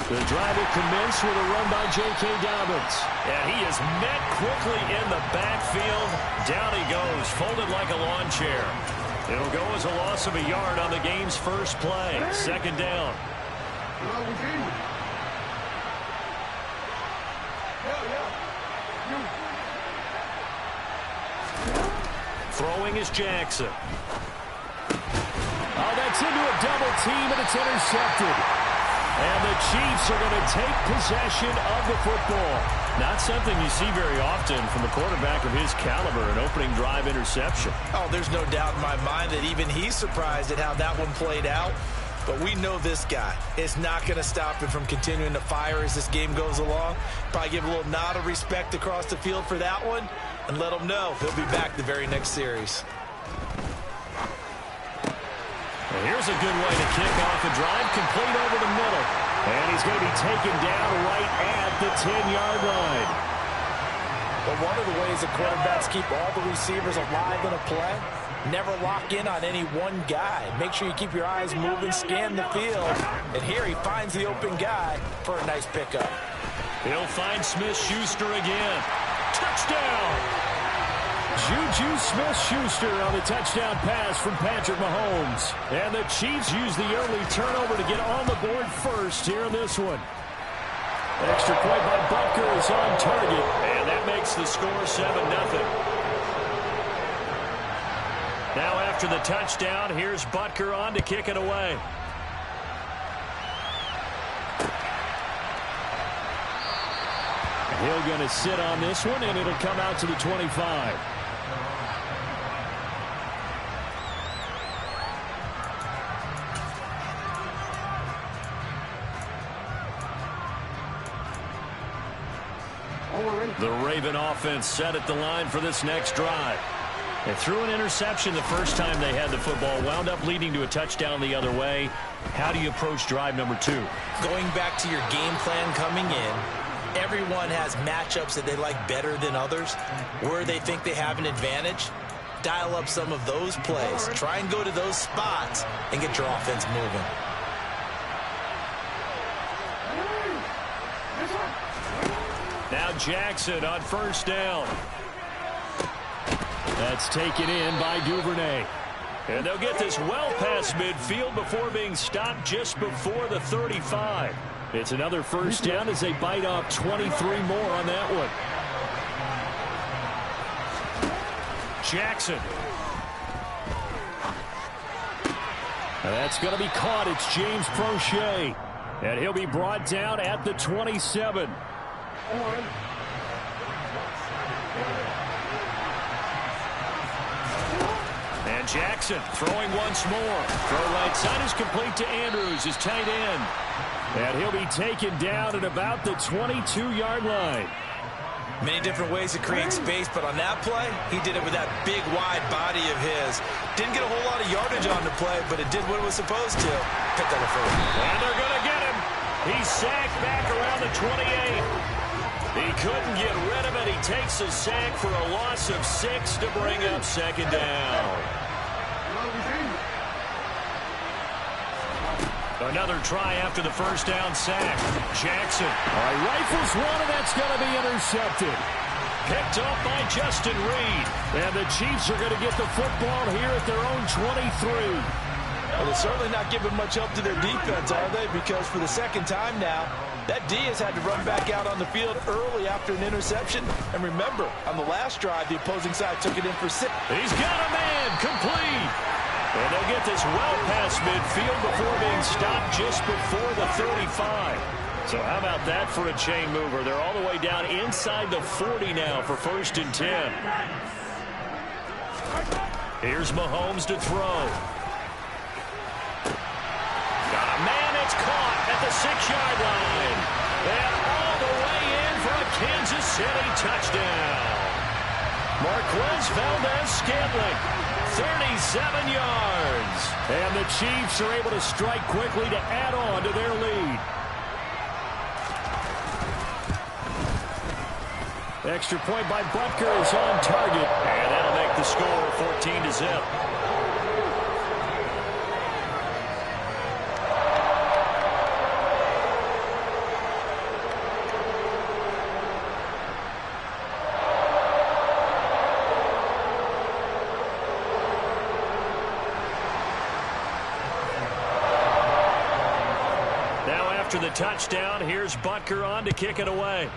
The drive will commence with a run by J.K. Dobbins. And he is met quickly in the backfield. Down he goes, folded like a lawn chair. It'll go as a loss of a yard on the game's first play. Second down. Throwing is Jackson. Oh, that's into a double team, and it's intercepted. And the Chiefs are going to take possession of the football. Not something you see very often from a quarterback of his caliber, an opening drive interception. Oh, there's no doubt in my mind that even he's surprised at how that one played out. But we know this guy is not going to stop him from continuing to fire as this game goes along. Probably give a little nod of respect across the field for that one and let him know he'll be back the very next series. Well, here's a good way to kick off a drive, complete over the middle. And he's going to be taken down right at the 10-yard line. But one of the ways that quarterbacks keep all the receivers alive in a play, never lock in on any one guy. Make sure you keep your eyes moving, scan the field. And here he finds the open guy for a nice pickup. He'll find Smith-Schuster again. Touchdown! Juju Smith-Schuster on the touchdown pass from Patrick Mahomes. And the Chiefs use the early turnover to get on the board first here in this one. Extra point by Butker is on target. And that makes the score 7-0. Now after the touchdown, here's Butker on to kick it away. Hill going to sit on this one, and it'll come out to the 25. The Raven offense set at the line for this next drive. They threw an interception the first time they had the football, wound up leading to a touchdown the other way. How do you approach drive number 2? Going back to your game plan coming in, everyone has matchups that they like better than others. Where they think they have an advantage, dial up some of those plays. Try and go to those spots and get your offense moving. Now Jackson on first down. That's taken in by Duvernay. And they'll get this well past midfield before being stopped just before the 35. It's another first down as they bite off 23 more on that one. Jackson. And that's going to be caught. It's James Prochet. And he'll be brought down at the 27. And Jackson throwing once more. Throw right side is complete to Andrews, his tight end. And he'll be taken down at about the 22-yard line. Many different ways to create space, but on that play, he did it with that big, wide body of his. Didn't get a whole lot of yardage on the play, but it did what it was supposed to. Picked up a first. And they're going to get him. He's sacked back around the 28. He couldn't get rid of it. He takes a sack for a loss of 6 to bring up second down. Another try after the first down sack. Jackson. All right, rifles one, and that's going to be intercepted. Picked off by Justin Reed. And the Chiefs are going to get the football here at their own 23. Well, they're certainly not giving much help to their defense, are they? Because for the second time now, that D has had to run back out on the field early after an interception. And remember, on the last drive, the opposing side took it in for 6. He's got a man, complete. And they'll get this well past midfield before being stopped just before the 35. So how about that for a chain mover? They're all the way down inside the 40 now for 1st and 10. Here's Mahomes to throw. Got a man, it's caught at the 6-yard line. And all the way in for a Kansas City touchdown. Marquez Valdez-Scantling, 37 yards. And the Chiefs are able to strike quickly to add on to their lead. Extra point by Butker is on target. And that'll make the score 14-0. After the touchdown, here's Butker on to kick it away.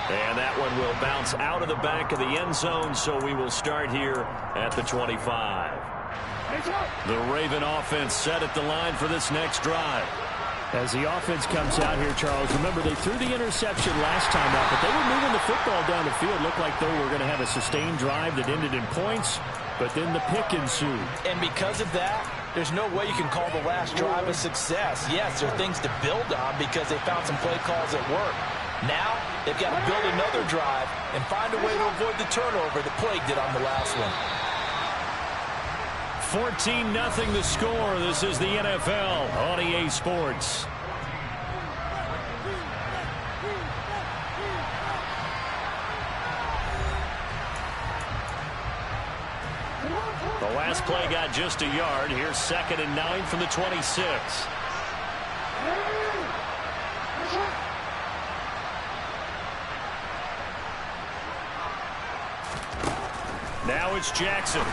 And that one will bounce out of the back of the end zone, so we will start here at the 25. The Raven offense set at the line for this next drive. As the offense comes out here, Charles, remember they threw the interception last time out, but they were moving the football down the field. Looked like they were going to have a sustained drive that ended in points, but then the pick ensued. And because of that, there's no way you can call the last drive a success. Yes, there are things to build on because they found some play calls that work. Now, they've got to build another drive and find a way to avoid the turnover that plagued it on the last one. 14-0 the score. This is the NFL on EA Sports. The last play got just a yard. Here's 2nd and 9 from the 26. Now it's Jackson.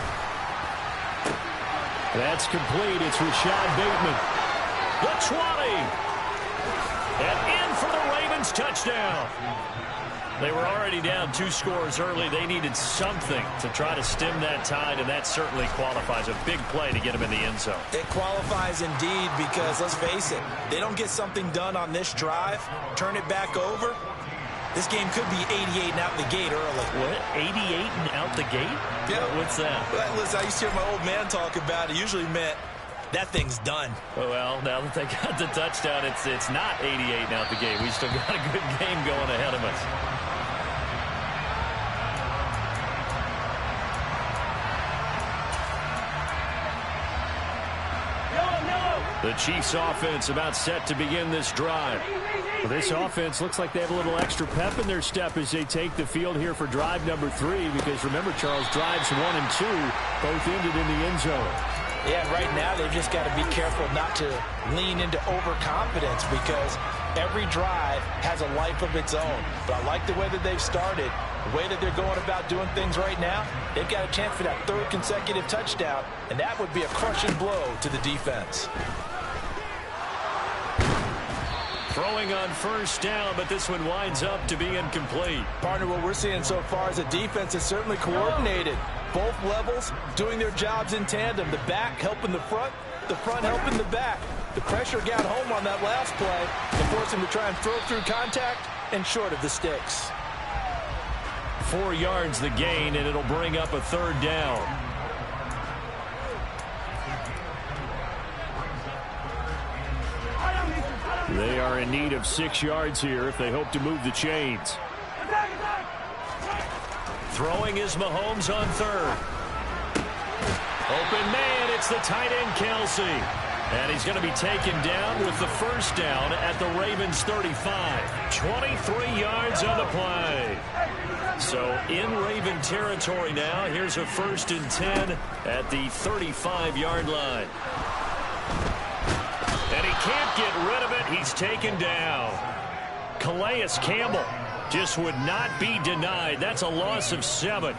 That's complete. It's Rashad Bateman. The 20. And in for the Ravens touchdown. They were already down 2 scores early. They needed something to try to stem that tide, and that certainly qualifies. A big play to get them in the end zone. It qualifies indeed because, let's face it, they don't get something done on this drive, turn it back over, this game could be 88 and out the gate early. What? 88 and out the gate? Yeah. What's that? Well, listen, I used to hear my old man talk about it. Usually meant that thing's done. Well, now that they got the touchdown, it's not 88 and out the gate. We still got a good game going ahead of us. The Chiefs offense about set to begin this drive. Well, this offense looks like they have a little extra pep in their step as they take the field here for drive number 3, because remember, Charles, drives 1 and 2 both ended in the end zone. Yeah, right now they've just got to be careful not to lean into overconfidence because every drive has a life of its own. But I like the way that they've started, the way that they're going about doing things right now. They've got a chance for that 3rd consecutive touchdown, and that would be a crushing blow to the defense. Throwing on 1st down, but this one winds up to be incomplete. Partner, what we're seeing so far is a defense that's certainly coordinated. Both levels doing their jobs in tandem. The back helping the front helping the back. The pressure got home on that last play and forced him to try and throw through contact and short of the sticks. 4 yards the gain, and it'll bring up a 3rd down. They are in need of 6 yards here if they hope to move the chains. Throwing is Mahomes on 3rd. Open man, it's the tight end Kelsey. And he's going to be taken down with the 1st down at the Ravens 35. 23 yards on the play. So in Raven territory now. Here's a 1st and 10 at the 35-yard line. And he can't get rid of it. He's taken down. Calais Campbell just would not be denied. That's a loss of 7.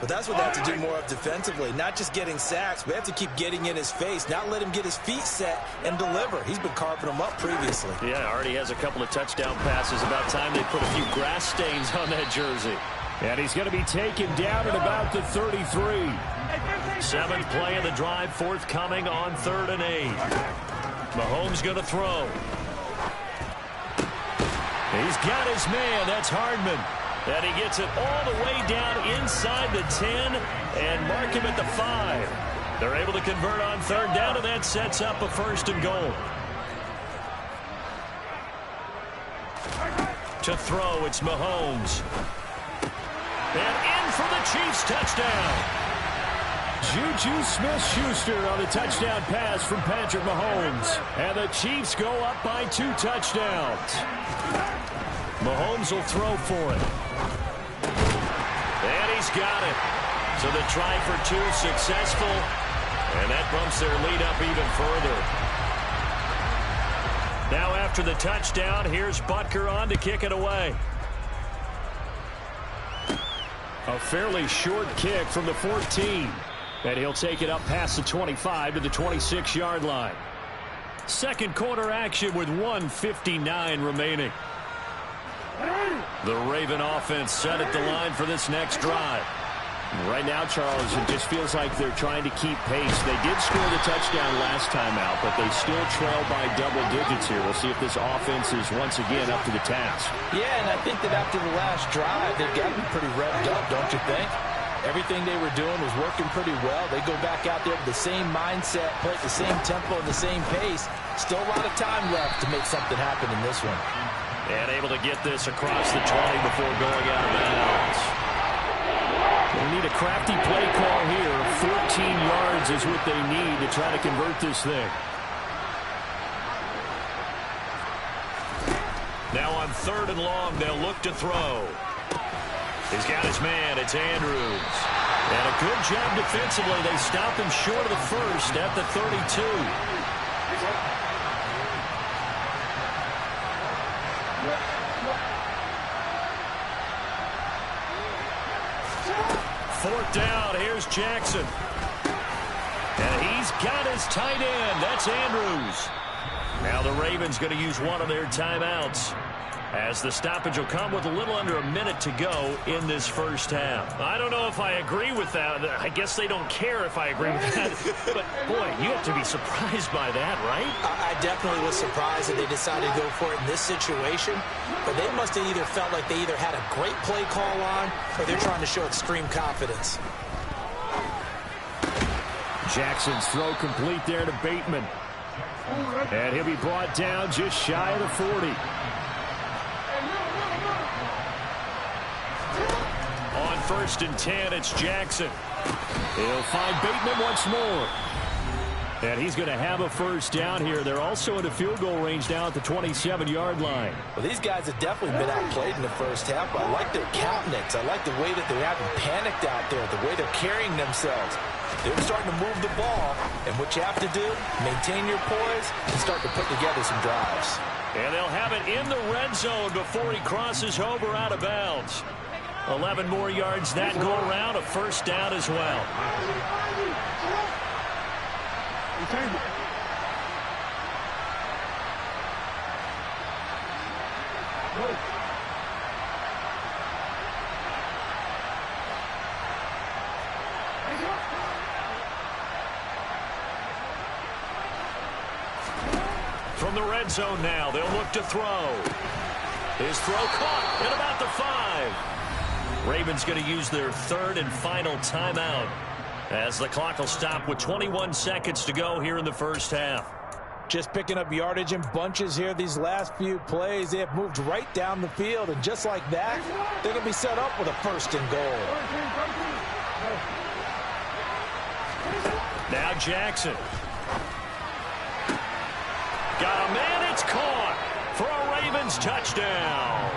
But that's what they have to do more of defensively. Not just getting sacks, but they have to keep getting in his face. Not let him get his feet set and deliver. He's been carving them up previously. Yeah, already has a couple of touchdown passes. About time they put a few grass stains on that jersey. And he's going to be taken down at about the 33. 7th play of the drive, forthcoming on 3rd and 8. Mahomes going to throw. He's got his man. That's Hardman. And he gets it all the way down inside the 10 and mark him at the 5. They're able to convert on 3rd down, and that sets up a 1st and goal. To throw, it's Mahomes. And in for the Chiefs touchdown. Juju Smith-Schuster on the touchdown pass from Patrick Mahomes. And the Chiefs go up by 2 touchdowns. Mahomes will throw for it. got it. So the try for two successful, and that bumps their lead up even further. Now after the touchdown, here's Butker on to kick it away. A fairly short kick from the 14. And he'll take it up past the 25 to the 26-yard line. Second quarter action with 1:59 remaining. The Raven offense set at the line for this next drive. Right now, Charles, it just feels like they're trying to keep pace. They did score the touchdown last time out, but they still trail by double digits here. We'll see if this offense is once again up to the task. Yeah, and I think that after the last drive, they've got to be pretty revved up, don't you think? Everything they were doing was working pretty well. They go back out there with the same mindset, play at the same tempo and the same pace. Still a lot of time left to make something happen in this one. And able to get this across the 20 before going out of bounds. They need a crafty play call here. 14 yards is what they need to try to convert this thing. Now on 3rd and long, they'll look to throw. He's got his man. It's Andrews. And a good job defensively. They stop him short of the first at the 32. Fourth down, here's Jackson. And he's got his tight end. That's Andrews. Now the Ravens going to use one of their timeouts, as the stoppage will come with a little under a minute to go in this first half. I don't know if I agree with that. I guess they don't care if I agree with that. But, boy, you have to be surprised by that, right? I definitely was surprised that they decided to go for it in this situation. But they must have either felt like they either had a great play call on, or they're trying to show extreme confidence. Jackson's throw complete there to Bateman. And he'll be brought down just shy of the 40. On 1st and 10, it's Jackson. He'll find Bateman once more. And he's going to have a first down here. They're also in the field goal range now at the 27-yard line. Well, these guys have definitely been outplayed in the first half. I like their countenance. I like the way that they haven't panicked out there, the way they're carrying themselves. They're starting to move the ball, and what you have to do, maintain your poise and start to put together some drives. And they'll have it in the red zone before he crosses over out of bounds. 11 more yards that go around, a first down as well. From the red zone now, they'll look to throw. His throw caught at about the 5. Ravens going to use their 3rd and final timeout, as the clock will stop with 21 seconds to go here in the first half. Just picking up yardage in bunches here these last few plays. They have moved right down the field, and just like that, they're going to be set up with a 1st and goal. Now Jackson. Got a man, it's caught for a Ravens touchdown.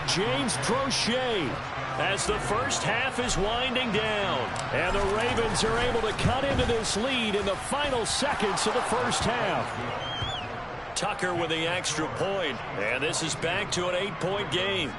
James Prochet, as the first half is winding down. And the Ravens are able to cut into this lead in the final seconds of the first half. Tucker with the extra point, and this is back to an 8-point game.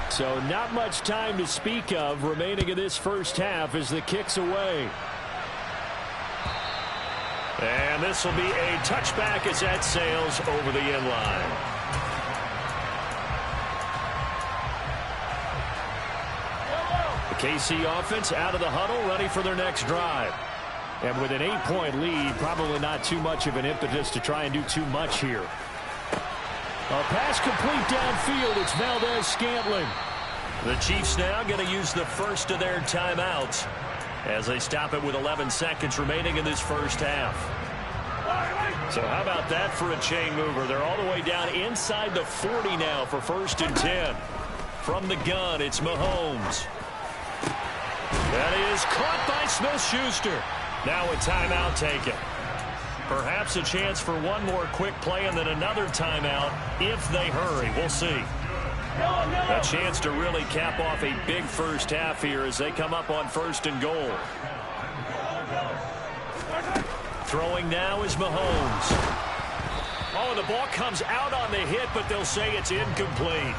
So not much time to speak of remaining in this first half as the kick's away. And this will be a touchback as that sails over the end line. The KC offense out of the huddle, ready for their next drive. And with an 8-point lead, probably not too much of an impetus to try and do too much here. A pass complete downfield. It's Valdez-Scantling. The Chiefs now going to use the first of their timeouts as they stop it with 11 seconds remaining in this first half. So how about that for a chain mover? They're all the way down inside the 40 now for 1st and 10. From the gun, it's Mahomes. That is caught by Smith-Schuster. Now a timeout taken. Perhaps a chance for one more quick play and then another timeout if they hurry. We'll see. A chance to really cap off a big first half here as they come up on 1st and goal. Throwing now is Mahomes. Oh, the ball comes out on the hit, but they'll say it's incomplete.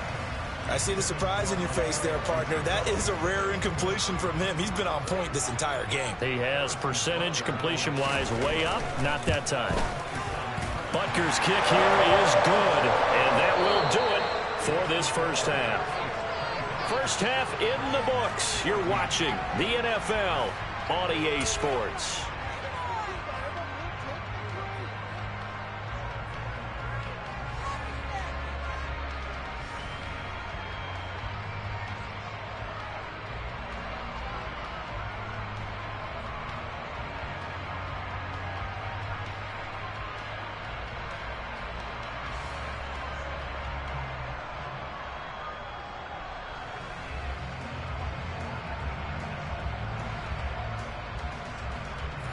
I see the surprise in your face there, partner. That is a rare incompletion from him. He's been on point this entire game. He has percentage completion-wise way up. Not that time. Butker's kick here is good, and that will do it for this first half. First half in the books. You're watching the NFL on EA Sports.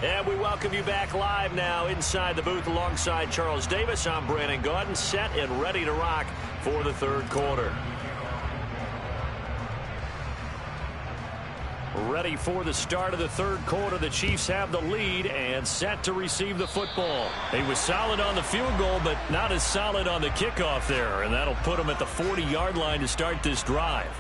And we welcome you back live now inside the booth alongside Charles Davis. I'm Brandon Gaudin, set and ready to rock for the third quarter. Ready for the start of the third quarter. The Chiefs have the lead and set to receive the football. He was solid on the field goal, but not as solid on the kickoff there. And that'll put him at the 40-yard line to start this drive.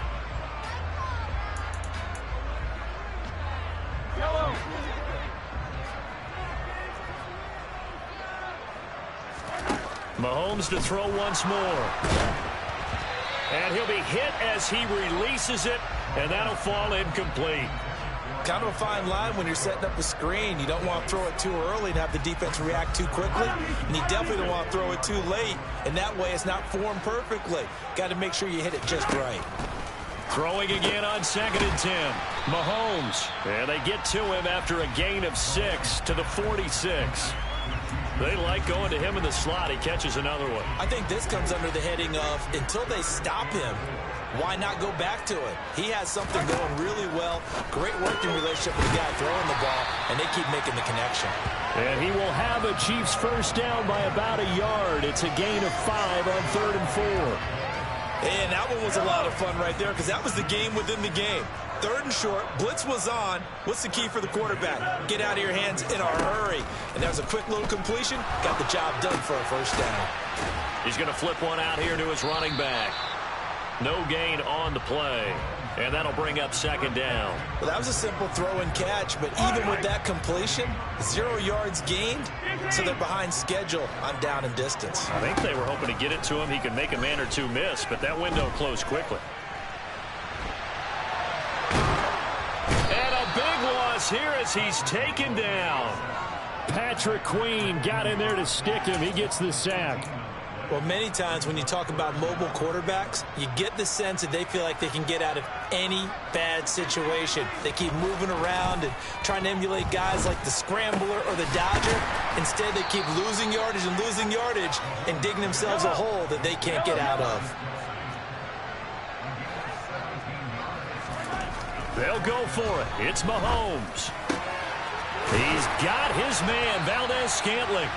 Mahomes to throw once more. And he'll be hit as he releases it, and that'll fall incomplete. Kind of a fine line when you're setting up a screen. You don't want to throw it too early and have the defense react too quickly. And you definitely don't want to throw it too late, and that way it's not formed perfectly. Got to make sure you hit it just right. Throwing again on 2nd and 10. Mahomes. And they get to him after a gain of 6 to the 46. They like going to him in the slot. He catches another one. I think this comes under the heading of until they stop him, why not go back to it? He has something going really well. Great working relationship with the guy throwing the ball, and they keep making the connection. And he will have a Chiefs first down by about a yard. It's a gain of 5 on 3rd and 4. And that one was a lot of fun right there because that was the game within the game. 3rd and short, blitz was on. What's the key for the quarterback? Get out of your hands in a hurry. And that was a quick little completion. Got the job done for a first down. He's going to flip one out here to his running back. No gain on the play. And that'll bring up 2nd down. Well, that was a simple throw and catch, but even with that completion, 0 yards gained, so they're behind schedule on down and distance. I think they were hoping to get it to him. He could make a man or two miss, but that window closed quickly. And a big loss here as he's taken down. Patrick Queen got in there to stick him. He gets the sack. Well, many times when you talk about mobile quarterbacks, you get the sense that they feel like they can get out of any bad situation. They keep moving around and trying to emulate guys like the Scrambler or the Dodger. Instead, they keep losing yardage and digging themselves a hole that they can't get out of. They'll go for it. It's Mahomes. He's got his man, Valdez-Scantling.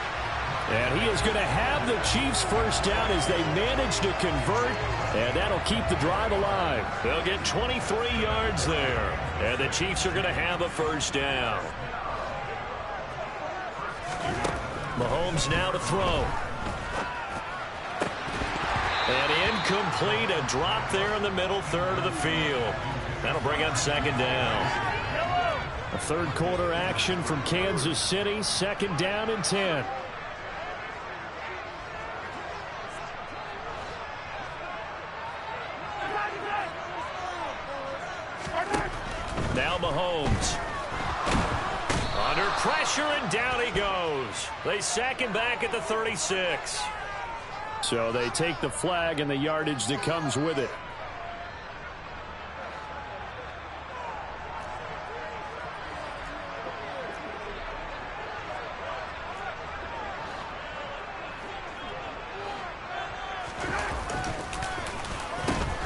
And he is going to have the Chiefs first down as they manage to convert, and that'll keep the drive alive. They'll get 23 yards there, and the Chiefs are going to have a first down. Mahomes now to throw. And incomplete, a drop there in the middle third of the field. That'll bring up 2nd down. A third quarter action from Kansas City, 2nd down and 10. Now Mahomes. Under pressure, and down he goes. They sack him back at the 36. So they take the flag and the yardage that comes with it.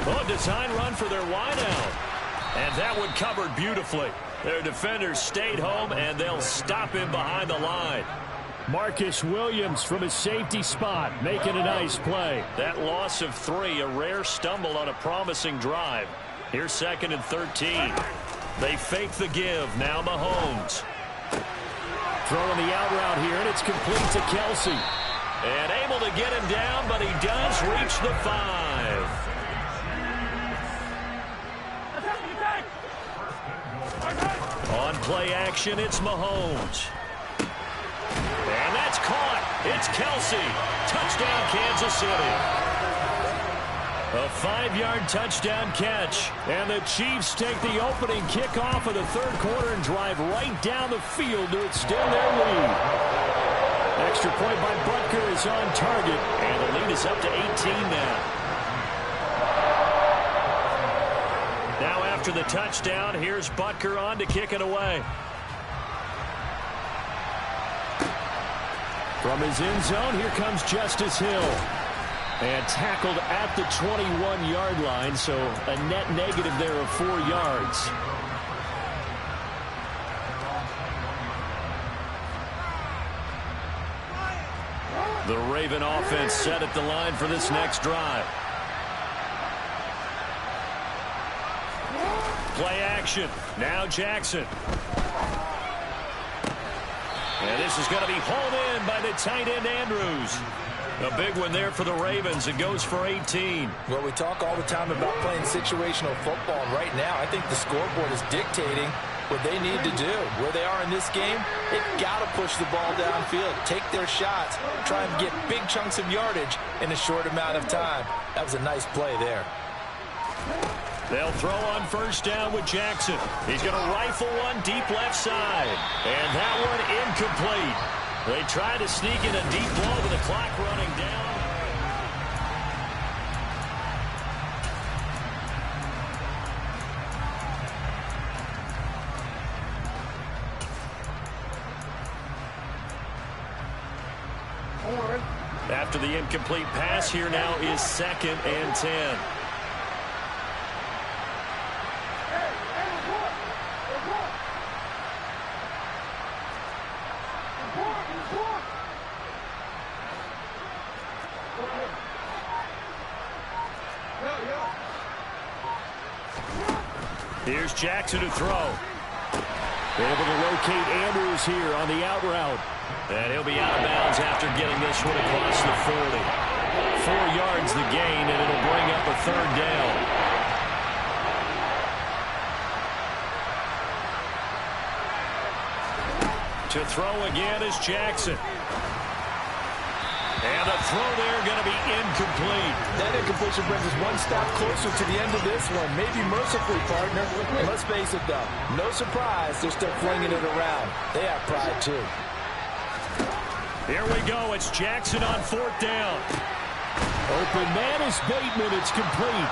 Oh, design run for their wideout. And that one covered beautifully. Their defenders stayed home, and they'll stop him behind the line. Marcus Williams from his safety spot making a nice play. That loss of 3, a rare stumble on a promising drive. Here's 2nd and 13. They fake the give. Now Mahomes. Throwing the out route here, and it's complete to Kelsey. And able to get him down, but he does reach the 5. On play action, it's Mahomes. And that's caught. It's Kelsey. Touchdown, Kansas City. A 5-yard touchdown catch. And the Chiefs take the opening kickoff of the 3rd quarter and drive right down the field to extend their lead. Extra point by Butker is on target. And the lead is up to 18 now. Now after the touchdown, here's Butker on to kick it away. From his end zone, here comes Justice Hill. And tackled at the 21-yard line, so a net negative there of 4 yards. The Raven offense set at the line for this next drive. Play action. Now Jackson. And this is going to be hauled in by the tight end Andrews. A big one there for the Ravens. It goes for 18. Well, we talk all the time about playing situational football. And right now, I think the scoreboard is dictating what they need to do. Where they are in this game, they've got to push the ball downfield, take their shots, try and get big chunks of yardage in a short amount of time. That was a nice play there. They'll throw on 1st down with Jackson. He's going to rifle one deep left side. And that one incomplete. They try to sneak in a deep ball with the clock running down. After the incomplete pass, here now is 2nd and 10. Here's Jackson to throw. Able to locate Andrews here on the out route. And he'll be out of bounds after getting this one across the 40. 4 yards the gain, and it'll bring up a 3rd down. To throw again is Jackson. And the throw there going to be incomplete. That incompletion brings us one step closer to the end of this one. Maybe mercifully, partner. And let's face it, though. No surprise, they're still flinging it around. They have pride, too. Here we go. It's Jackson on 4th down. Open man is Bateman. It's complete.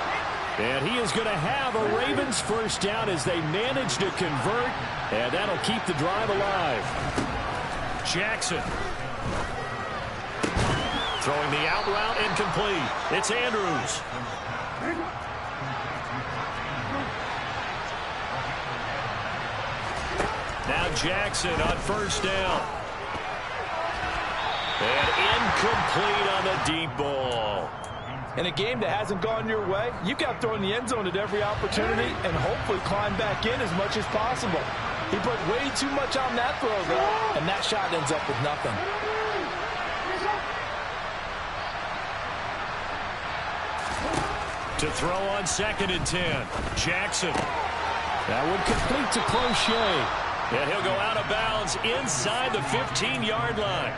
And he is going to have a Ravens 1st down as they manage to convert. And that'll keep the drive alive. Jackson. Throwing the out route, incomplete. It's Andrews. Now Jackson on 1st down. And incomplete on the deep ball. In a game that hasn't gone your way, you've got to throw in the end zone at every opportunity and hopefully climb back in as much as possible. He put way too much on that throw, though, and that shot ends up with nothing. To throw on 2nd and 10. Jackson. That one complete to Crochet. And he'll go out of bounds inside the 15-yard line.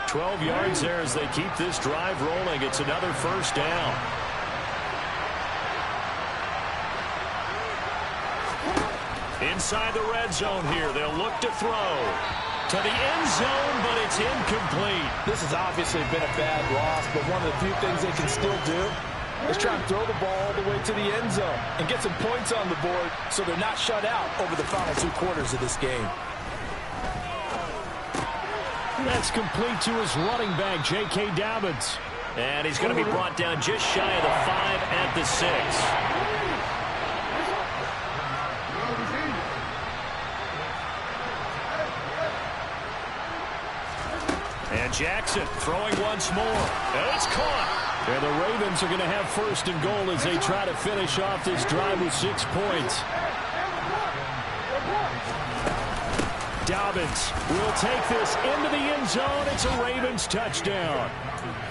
12 yards there as they keep this drive rolling. It's another 1st down. Inside the red zone here. They'll look to throw. To the end zone, but it's incomplete. This has obviously been a bad loss, but one of the few things they can still do is try and throw the ball all the way to the end zone and get some points on the board so they're not shut out over the final 2 quarters of this game. That's complete to his running back, J.K. Dobbins. And he's going to be brought down just shy of the 5 at the 6. And Jackson throwing once more. And it's caught. And the Ravens are going to have first and goal as they try to finish off this drive with 6 points. Dobbins will take this into the end zone. It's a Ravens touchdown.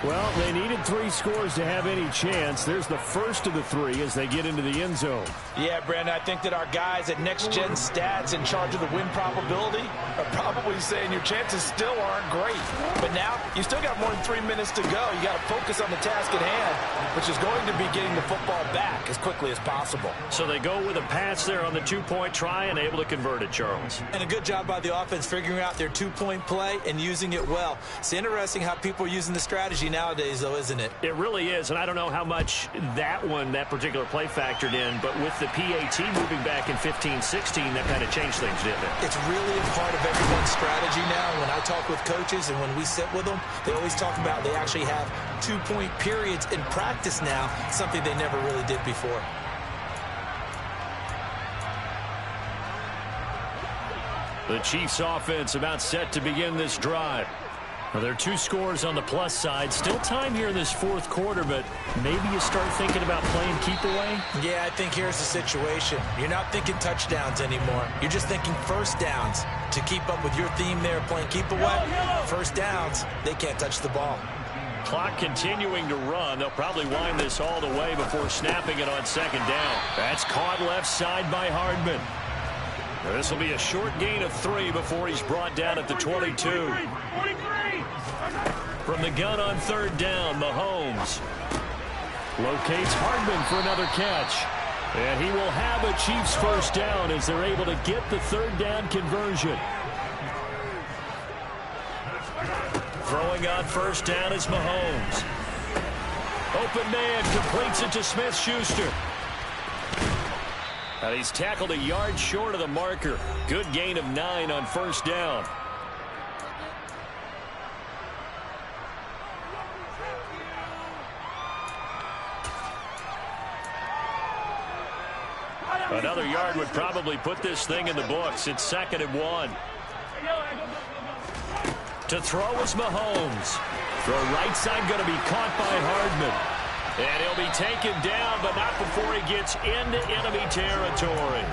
Well, they needed 3 scores to have any chance. There's the first of the 3 as they get into the end zone. Yeah, Brandon, I think that our guys at Next Gen Stats in charge of the win probability are probably saying your chances still aren't great. But now you still got more than 3 minutes to go. You got to focus on the task at hand, which is going to be getting the football back as quickly as possible. So they go with a pass there on the 2-point try and able to convert it, Charles. And a good job by the offense figuring out their 2-point play and using it well. It's interesting how people are using the strategy nowadays, though, isn't it? It really is, and I don't know how much that particular play factored in, but with the PAT moving back in 15-16, that kind of changed things, didn't it? It's really a part of everyone's strategy now. When I talk with coaches and when we sit with them, they always talk about they actually have 2-point periods in practice now, something they never really did before. The Chiefs offense about set to begin this drive. Well, there are 2 scores on the plus side. Still time here in this 4th quarter, but maybe you start thinking about playing keep away? Yeah, I think here's the situation. You're not thinking touchdowns anymore. You're just thinking first downs. To keep up with your theme there, playing keep away, first downs, they can't touch the ball. Clock continuing to run. They'll probably wind this all the way before snapping it on 2nd down. That's caught left side by Hardman. This will be a short gain of 3 before he's brought down at the 22. From the gun on 3rd down, Mahomes locates Hardman for another catch. And he will have a Chiefs first down as they're able to get the 3rd down conversion. Throwing on 1st down is Mahomes. Open man completes it to Smith-Schuster. And he's tackled a yard short of the marker. Good gain of 9 on 1st down. Another yard would probably put this thing in the books. It's 2nd and 1. To throw is Mahomes. Throw right side going to be caught by Hardman. And he'll be taken down, but not before he gets into enemy territory.